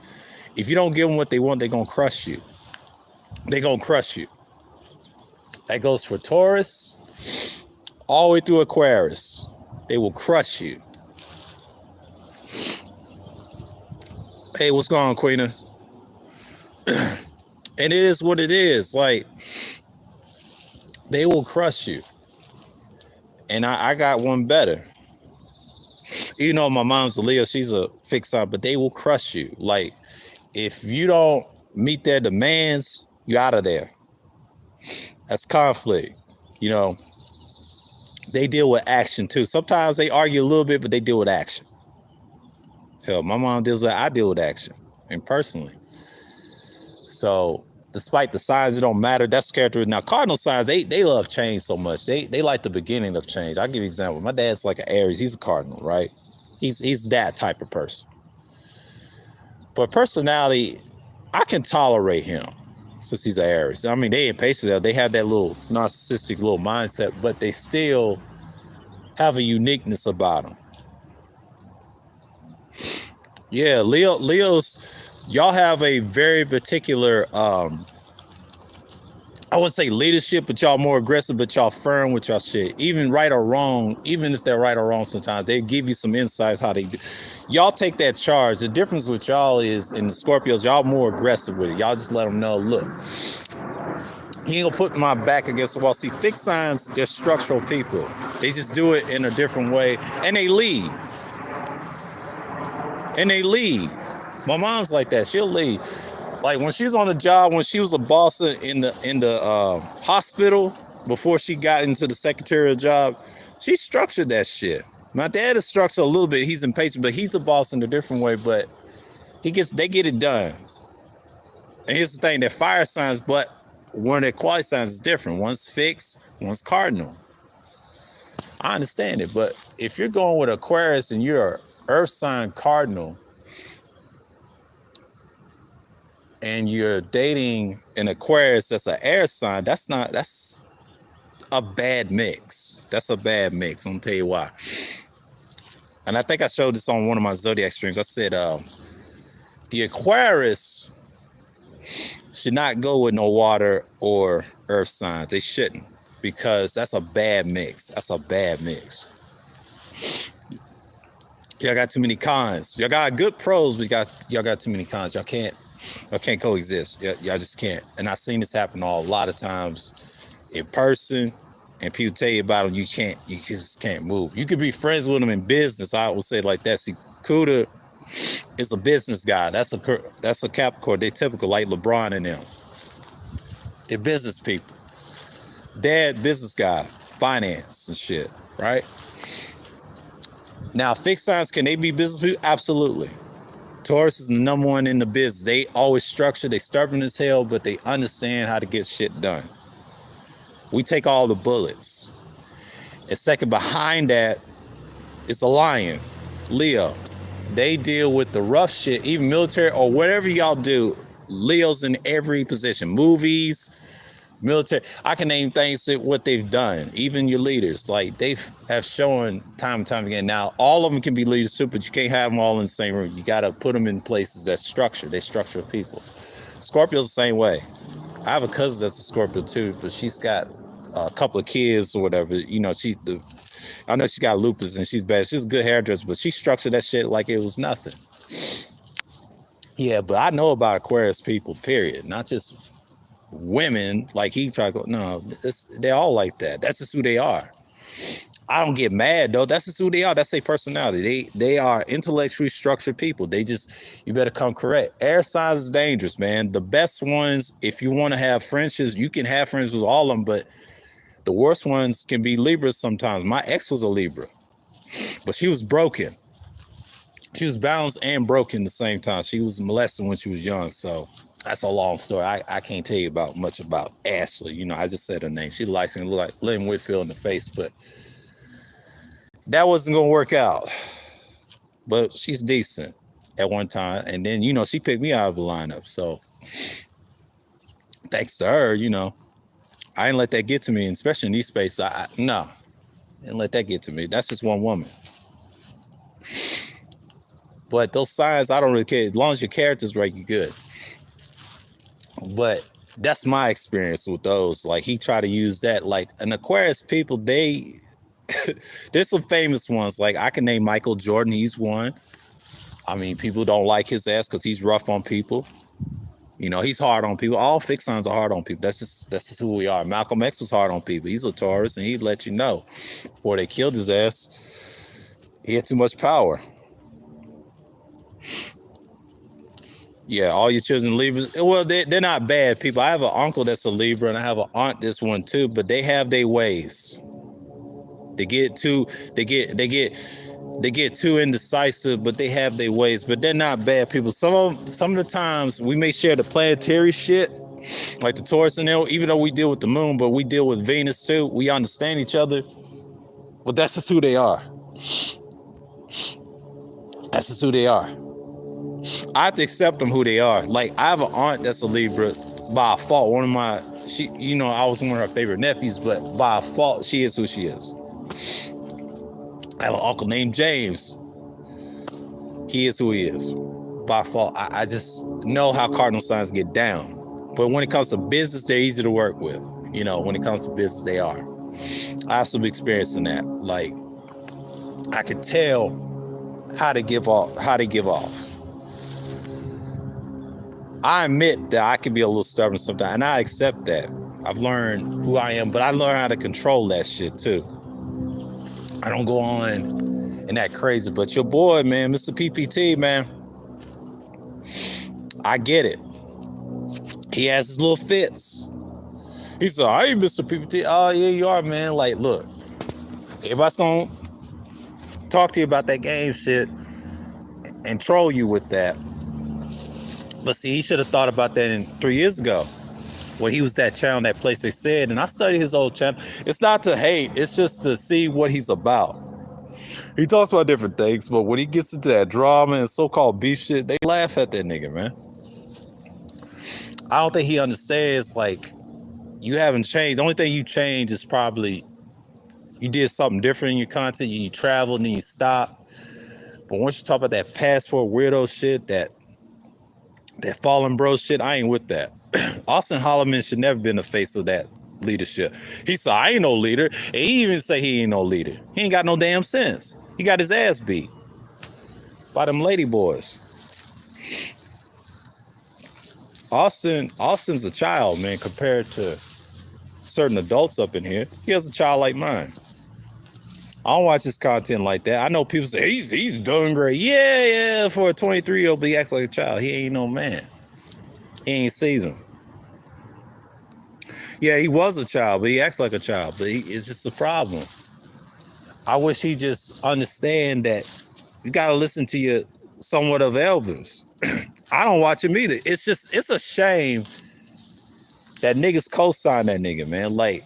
If you don't give them what they want, they're going to crush you. They're going to crush you. That goes for Taurus, all the way through Aquarius. They will crush you. Hey, what's going on, Queena? It is what it is. Like, they will crush you. And I got one better. You know, my mom's a Leo. She's a fixed sign, but they will crush you. Like, if you don't meet their demands, you're out of there. That's conflict. They deal with action too. Sometimes they argue a little bit, but they deal with action. Hell, my mom deals with, I deal with action, and personally. So, despite the signs, it don't matter. That's the character. Now, cardinal signs, they love change so much. They like the beginning of change. I'll give you an example. My dad's like an Aries. He's a cardinal, right? He's that type of person. But personality, I can tolerate him since he's an Aries. I mean, they impatient. They have that little narcissistic little mindset, but they still have a uniqueness about them. Yeah, Leos, y'all have a very particular, I wouldn't say leadership, but y'all more aggressive, but y'all firm with y'all shit. Even right or wrong, even if they're right or wrong sometimes, they give you some insights how they do. Y'all take that charge. The difference with y'all is, in the Scorpios, y'all more aggressive with it. Y'all just let them know, look, he ain't gonna put my back against the wall. See, fixed signs, they're structural people. They just do it in a different way, and they lead. My mom's like that. She'll lead. Like when she's on the job, when she was a boss in the hospital before she got into the secretarial job, she structured that shit. My dad is structured a little bit. He's impatient, but he's a boss in a different way. But they get it done. And here's the thing: they're fire signs, but one of their quality signs is different. One's fixed, one's cardinal. I understand it, but if you're going with Aquarius and you're Earth sign cardinal, and you're dating an Aquarius that's an air sign, that's a bad mix. That's a bad mix. I'm gonna tell you why. And I think I showed this on one of my zodiac streams. I said the Aquarius should not go with no water or earth signs. They shouldn't, because that's a bad mix. That's a bad mix. Y'all got too many cons. Y'all got good pros, but y'all got too many cons. Y'all can't coexist. Y'all just can't. And I've seen this happen a lot of times in person, and people tell you about them. You just can't move. You could be friends with them in business. I would say it like that. See, Kuda is a business guy. That's a Capricorn. They typical like LeBron and them. They're business people. Dad, business guy, finance and shit, right? Now, fixed signs, can they be business people? Absolutely. Taurus is the number one in the business. They always structure. They stubborn as hell, but they understand how to get shit done. We take all the bullets. And second behind that is a lion, Leo. They deal with the rough shit, even military or whatever y'all do. Leo's in every position. Movies, military. I can name things that what they've done. Even your leaders, like they have shown time and time again. Now, all of them can be leaders too, but you can't have them all in the same room. You got to put them in places that structure. They structure people. Scorpio's the same way. I have a cousin that's a Scorpio too, but she's got a couple of kids or whatever. You know, I know she got lupus and she's bad. She's a good hairdresser, but she structured that shit like it was nothing. Yeah, but I know about Aquarius people, period. Not just women, like he tried to go, no, they're all like that. That's just who they are. I don't get mad, though. That's just who they are. That's their personality. They are intellectually structured people. You better come correct. Air signs is dangerous, man. The best ones, if you want to have friendships, you can have friends with all of them, but the worst ones can be Libras sometimes. My ex was a Libra, but she was broken. She was balanced and broken at the same time. She was molested when she was young, so that's a long story. I can't tell you much about Ashley. You know, I just said her name. She likes to look like Lynn Whitfield in the face, but that wasn't going to work out. But she's decent at one time. And then, you know, she picked me out of the lineup. So thanks to her, you know, I didn't let that get to me, and especially in these spaces. No, didn't let that get to me. That's just one woman. But those signs, I don't really care. As long as your character's right, you're good. But that's my experience with those. Like, he tried to use that. Like, an Aquarius people, there's some famous ones. Like, I can name Michael Jordan. He's one. I mean, people don't like his ass because he's rough on people. You know, he's hard on people. All fixed signs are hard on people. That's just who we are. Malcolm X was hard on people. He's a Taurus, and he'd let you know before they killed his ass. He had too much power. Yeah, all your children Libras. Well, they're not bad people. I have an uncle that's a Libra, and I have an aunt that's one too. But they have their ways. They get too indecisive, but they have their ways. But they're not bad people. Some of the times we may share the planetary shit, like the Taurus and them. Even though we deal with the moon, but we deal with Venus too. We understand each other. But that's just who they are. That's just who they are. I have to accept them who they are. Like, I have an aunt that's a Libra by fault. I was one of her favorite nephews, but by fault, she is who she is. I have an uncle named James. He is who he is. By fault. I just know how cardinal signs get down. But when it comes to business, they're easy to work with. You know, when it comes to business, they are. I have some experience in that. Like, I can tell how to give off. I admit that I can be a little stubborn sometimes, and I accept that. I've learned who I am, but I learned how to control that shit too. I don't go on and that crazy, but your boy, man, Mr. PPT, man, I get it. He has his little fits. He said, "Hey, Mr. PPT, oh yeah, you are, man." Like, look, everybody's gonna talk to you about that game shit and troll you with that. But see, he should have thought about that 3 years ago when he was that channel, that place they said. And I studied his old channel. It's not to hate. It's just to see what he's about. He talks about different things, but when he gets into that drama and so-called beef shit, they laugh at that nigga, man. I don't think he understands, like, you haven't changed. The only thing you changed is probably you did something different in your content. You traveled and then you stopped. But once you talk about that passport weirdo shit, that fallen bro shit, I ain't with that. Austin Holloman should never been the face of that leadership. He said, I ain't no leader. And he even say he ain't no leader. He ain't got no damn sense. He got his ass beat by them lady boys. Austin's a child, man, compared to certain adults up in here. He has a child like mine. I don't watch his content like that. I know people say he's doing great. Yeah, for a 23-year-old, but he acts like a child. He ain't no man. He ain't seasoned. Yeah, he was a child, but he acts like a child. But it's just a problem. I wish he just understand that you got to listen to your somewhat of elders. I don't watch him either. It's a shame that niggas co-sign that nigga, man. Like,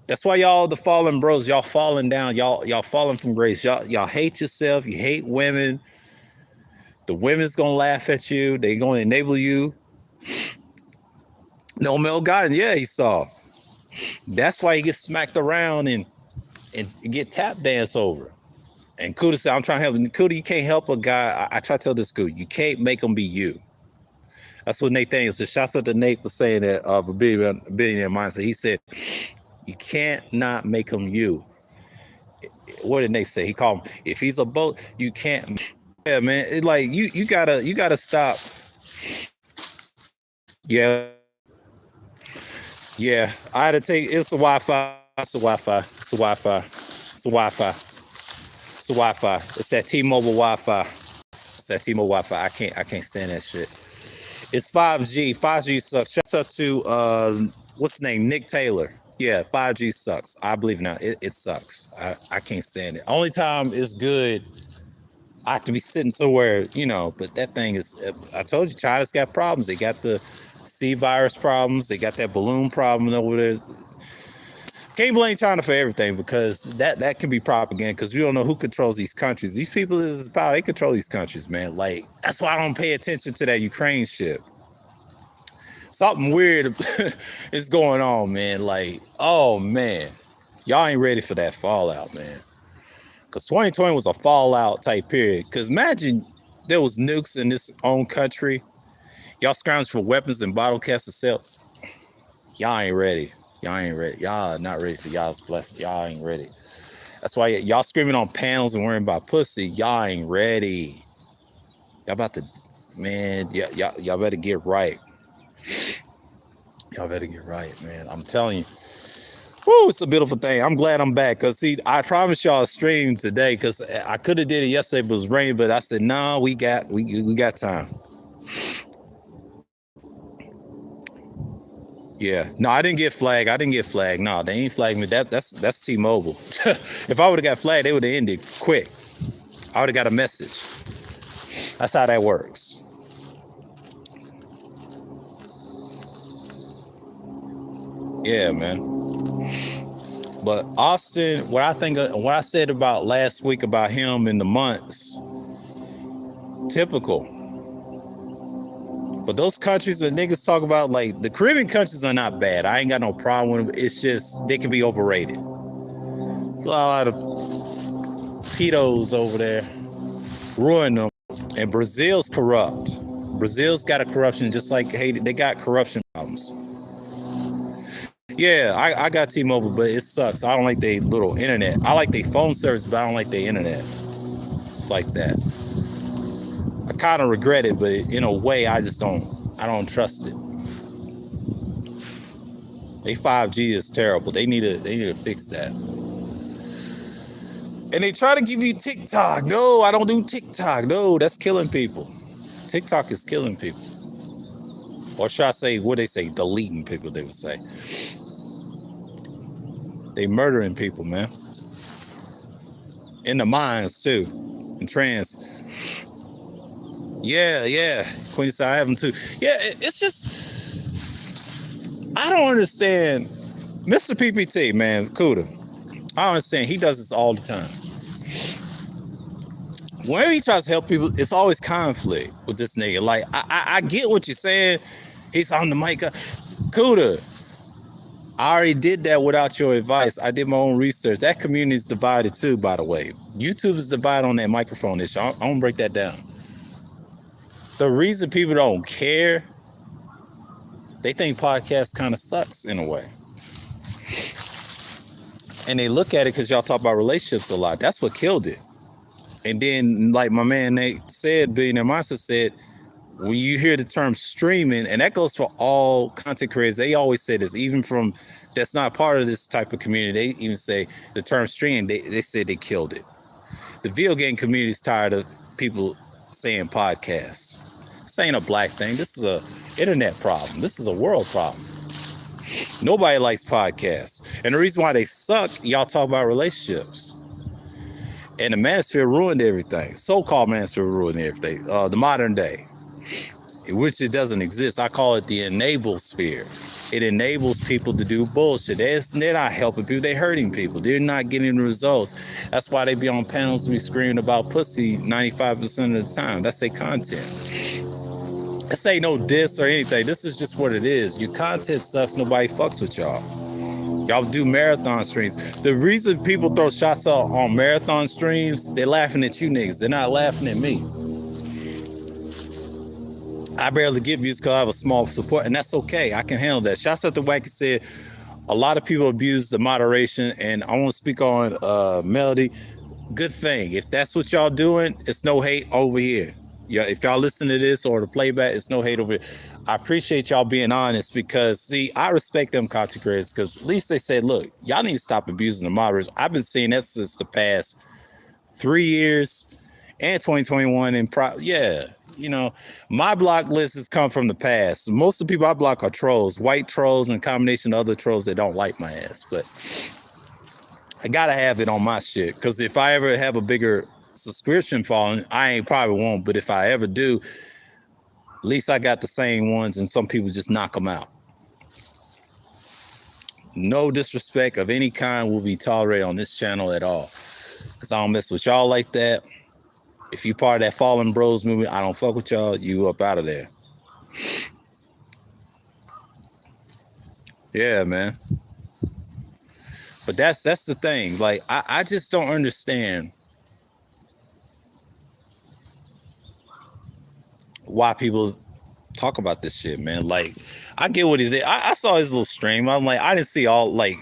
that's why y'all the fallen bros, y'all falling down, y'all falling from grace. Y'all hate yourself, you hate women. The women's gonna laugh at you, they gonna enable you. No Mel Guyton, yeah, he saw. That's why he gets smacked around and get tap danced over. And Kuda said, I'm trying to help. Kuda, you can't help a guy. I try to tell this dude, you can't make him be you. That's what Nathaniel said. Shouts out to Nate for saying that, for billionaire mindset. He said, you can't not make him you. What did Nate say? He called him, if he's a boat, you can't. Yeah, man. It like you gotta stop. Yeah. Yeah. I had to take it's a Wi-Fi. It's a Wi-Fi. It's a Wi-Fi. It's a Wi-Fi. It's a Wi-Fi. It's that T-Mobile Wi-Fi. It's that T-Mobile Wi-Fi. I can't stand that shit. It's 5G. 5G sucks. Shout out to what's his name? Nick Taylor. Yeah, 5G sucks. I believe now. It sucks. I can't stand it. Only time it's good, I have to be sitting somewhere, but that thing is, I told you, China's got problems. They got the C virus problems. They got that balloon problem over there. Can't blame China for everything because that can be propaganda because we don't know who controls these countries. These people is power. They control these countries, man. Like, that's why I don't pay attention to that Ukraine shit. Something weird is going on, man. Like, oh, man. Y'all ain't ready for that fallout, man. Because 2020 was a fallout type period. Because imagine there was nukes in this own country. Y'all scrounged for weapons and bottle caps of cells. Y'all ain't ready. Y'all ain't ready. Y'all are not ready for y'all's blessing. Y'all ain't ready. That's why y'all screaming on panels and worrying about pussy. Y'all ain't ready. Y'all about to, man, y'all better get right. Y'all better get right, man. I'm telling you. Woo, it's a beautiful thing. I'm glad I'm back. Because, see, I promised y'all a stream today. Because I could have did it yesterday, but it was raining. But I said, no, we got time. Yeah. No, I didn't get flagged. No, they ain't flagged me. That's T-Mobile. If I would have got flagged, they would have ended quick. I would have got a message. That's how that works. Yeah, man. But Austin, what I said about last week about him in the months, typical. But those countries that niggas talk about, like the Caribbean countries are not bad. I ain't got no problem with them. It's just they can be overrated. A lot of pedos over there ruin them. And Brazil's corrupt. Brazil's got a corruption just like Haiti. They got corruption problems. Yeah, I got T-Mobile, but it sucks. I don't like their little internet. I like their phone service, but I don't like their internet like that. I kind of regret it, but in a way, I don't trust it. Their 5G is terrible. They need to fix that. And they try to give you TikTok. No, I don't do TikTok. No, that's killing people. TikTok is killing people. Or should I say, what they say, deleting people, they would say. They murdering people, man. In the minds, too. In trans. Yeah. Queen said, I have them, too. Yeah, it's just... I don't understand. Mr. PPT, man, Kuda. I don't understand. He does this all the time. Whenever he tries to help people, it's always conflict with this nigga. Like, I get what you're saying. He's on the mic. Cuda, I already did that without your advice. I did my own research. That community is divided too, by the way. YouTube is divided on that microphone issue. I'm gonna break that down. The reason people don't care, they think podcast kind of sucks in a way. And they look at it because y'all talk about relationships a lot. That's what killed it. And then, like my man Nate said, Billionaire Monster said, when you hear the term streaming, and that goes for all content creators, they always say this, even from that's not part of this type of community, they even say the term streaming, they said they killed it. The video game community is tired of people saying podcasts. This ain't a black thing. This is a internet problem. This is a world problem. Nobody likes podcasts. And the reason why they suck, y'all talk about relationships. And the manosphere ruined everything. So-called manosphere ruined everything. The modern day, which it doesn't exist. I call it the enable sphere. It enables people to do bullshit. They're not helping people. They're hurting people. They're not getting the results. That's why they be on panels and be screaming about pussy 95% of the time. That's their content. This ain't no diss or anything. This is just what it is. Your content sucks. Nobody fucks with y'all. Y'all do marathon streams. The reason people throw shots out on marathon streams, they're laughing at you niggas. They're not laughing at me. I barely get views because I have a small support, and that's okay. I can handle that. Shouts out to Wacky said, a lot of people abuse the moderation, and I want to speak on Melody. Good thing. If that's what y'all doing, it's no hate over here. Yeah, if y'all listen to this or the playback, it's no hate over here. I appreciate y'all being honest because, see, I respect them content creators because at least they said, look, y'all need to stop abusing the moderators. I've been seeing that since the past 3 years and 2021. And you know, my block list has come from the past. Most of the people I block are trolls, white trolls, and a combination of other trolls that don't like my ass. But I gotta have it on my shit because if I ever have a bigger subscription following, I probably won't. But if I ever do, at least I got the same ones, and some people just knock them out. No disrespect of any kind will be tolerated on this channel at all because I don't mess with y'all like that. If you part of that Fallen Bros movement, I don't fuck with y'all. You up out of there. Yeah, man. But that's the thing. Like, I just don't understand why people talk about this shit, man. Like, I get what he's at. I saw his little stream. I'm like, I didn't see all, like,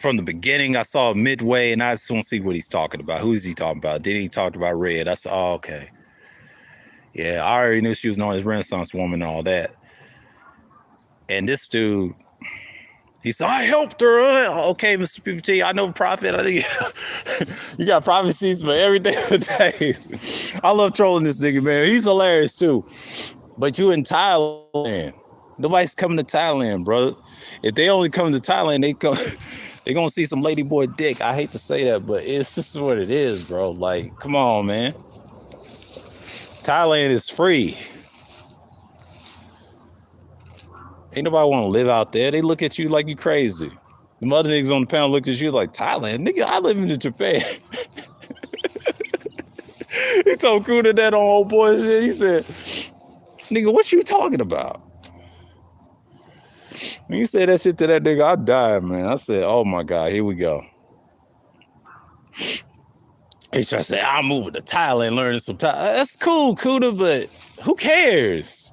from the beginning. I saw midway, and I just want to see what he's talking about. Who is he talking about? Then he talked about Red. I said, oh, okay. Yeah, I already knew she was known as Renaissance Woman and all that. And this dude, he said, I helped her. Okay, Mr. PPT, I know Prophet. I think you got prophecies for everything today. I love trolling this nigga, man. He's hilarious, too. But you in Thailand. Nobody's coming to Thailand, brother. If they only come to Thailand, they're going to see some ladyboy dick. I hate to say that, but it's just what it is, bro. Like, come on, man. Thailand is free. Ain't nobody want to live out there. They look at you like you crazy. The mother niggas on the panel look at you like, Thailand? Nigga, I live in Japan. He told Kuda that on old boy shit. He said, nigga, what you talking about? When you said that shit to that nigga, I died, man. I said, oh my God, here we go. He tried to say, I'm moving to Thailand, learning some Thai. That's cool, Kuda, but who cares?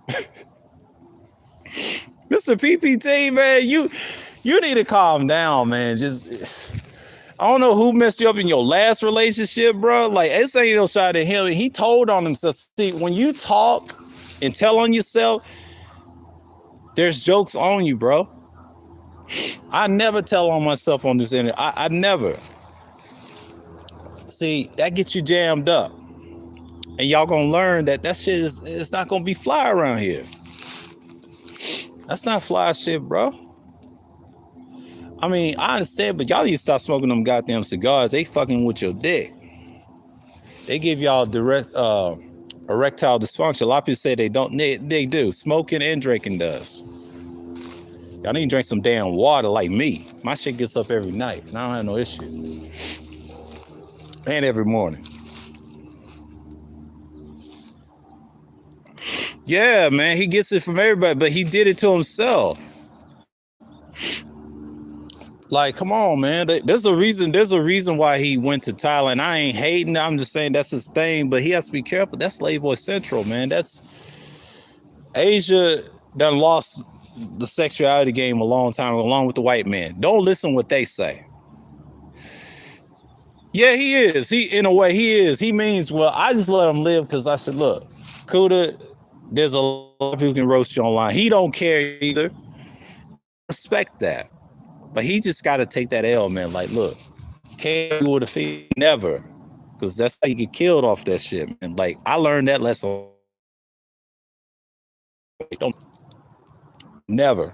Mr. PPT, man, you need to calm down, man. Just, I don't know who messed you up in your last relationship, bro. Like, this ain't no shot at him. He told on himself. See, when you talk and tell on yourself, there's jokes on you, bro. I never tell on myself on this internet. I never. See, that gets you jammed up. And y'all gonna learn that shit it's not gonna be fly around here. That's not fly shit, bro. I mean, I understand, but y'all need to stop smoking them goddamn cigars. They fucking with your dick. They give y'all direct erectile dysfunction. A lot of people say they don't. They do. Smoking and drinking does. Y'all need to drink some damn water like me. My shit gets up every night, and I don't have no issue. And every morning. Yeah, man, he gets it from everybody, but he did it to himself. Like, come on, man. There's a reason. There's a reason why he went to Thailand. I ain't hating. I'm just saying that's his thing. But he has to be careful. That's Playboy Central, man. That's Asia done lost the sexuality game a long time ago, along with the white man. Don't listen what they say. Yeah, he is. In a way, he is. He means well. I just let him live because I said, look, Kuda, there's a lot of people who can roast you online. He don't care either. Respect that. But he just got to take that L, man. Like, look, you can't do a defeat, never. Because that's how you get killed off that shit, man. Like, I learned that lesson. Don't never.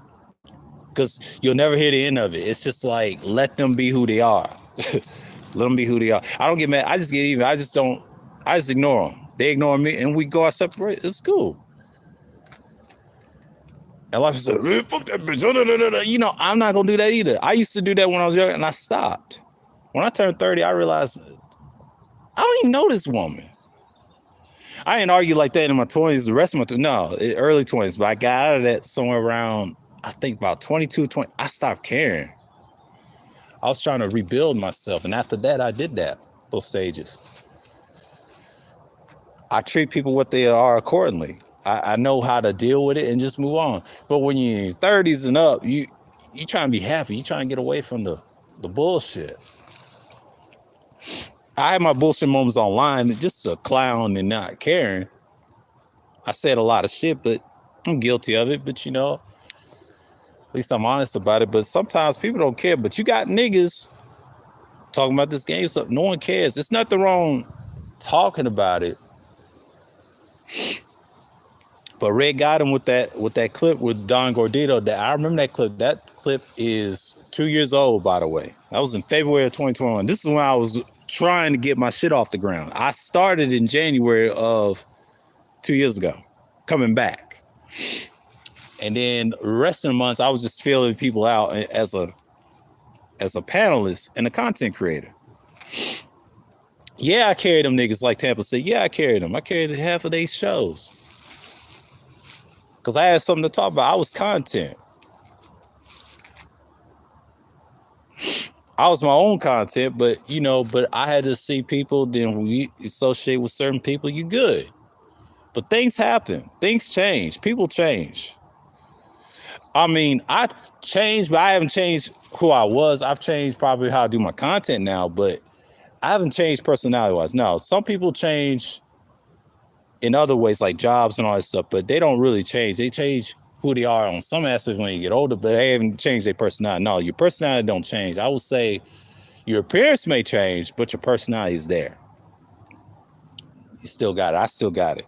Because you'll never hear the end of it. It's just like, let them be who they are. Let them be who they are. I don't get mad. I just get even. I just ignore them. They ignore me, and we go our separate ways. It's cool. And life said, fuck that bitch. You know, I'm not going to do that either. I used to do that when I was young, and I stopped. When I turned 30, I realized I don't even know this woman. I didn't argue like that in my 20s. The rest of my early 20s. But I got out of that somewhere around, I think about 22, 20. I stopped caring. I was trying to rebuild myself. And after that, I did that, those stages. I treat people what they are accordingly. I know how to deal with it and just move on. But when you're in your 30s and up, you trying to be happy. You trying to get away from the bullshit. I had my bullshit moments online, just a clown and not caring. I said a lot of shit, but I'm guilty of it. But, you know, at least I'm honest about it. But sometimes people don't care. But you got niggas talking about this game, so no one cares. It's nothing wrong talking about it. But Red got him with that clip with Don Gordito. That I remember that clip. That clip is 2 years old, by the way. That was in February of 2021. This is when I was trying to get my shit off the ground. I started in January of 2 years ago, coming back. And then the rest of the months, I was just filling people out as a panelist and a content creator. Yeah, I carried them niggas like Tampa said. Yeah, I carried them. I carried half of these shows. Because I had something to talk about. I was content. I was my own content, but, you know, but I had to see people. Then we associate with certain people, you good. But things happen. Things change. People change. I mean, I changed, but I haven't changed who I was. I've changed probably how I do my content now, but I haven't changed personality-wise. No, some people change in other ways, like jobs and all that stuff, but they don't really change. They change who they are on some aspects when you get older, but they haven't changed their personality. No, your personality don't change. I would say your appearance may change, but your personality is there. You still got it. I still got it.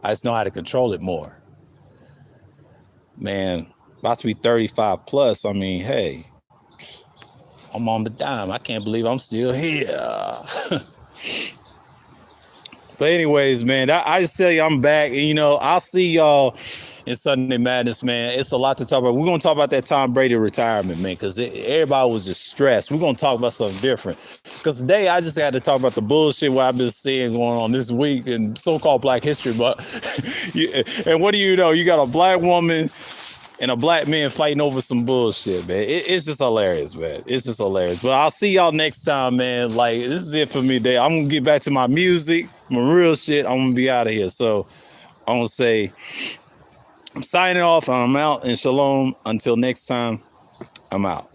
I just know how to control it more. Man, about to be 35 plus. I mean, hey, I'm on the dime. I can't believe I'm still here. But anyways, man, I just tell you I'm back. And, you know, I'll see y'all in Sunday Madness, man. It's a lot to talk about. We're going to talk about that Tom Brady retirement, man, because everybody was just stressed. We're going to talk about something different. Because today I just had to talk about the bullshit what I've been seeing going on this week in so-called Black History. But and what do you know? You got a black woman and a black man fighting over some bullshit, man. It's just hilarious, man. It's just hilarious. But I'll see y'all next time, man. Like, this is it for me today. I'm going to get back to my music, my real shit. I'm going to be out of here. So I'm going to say, I'm signing off and I'm out. And shalom. Until next time, I'm out.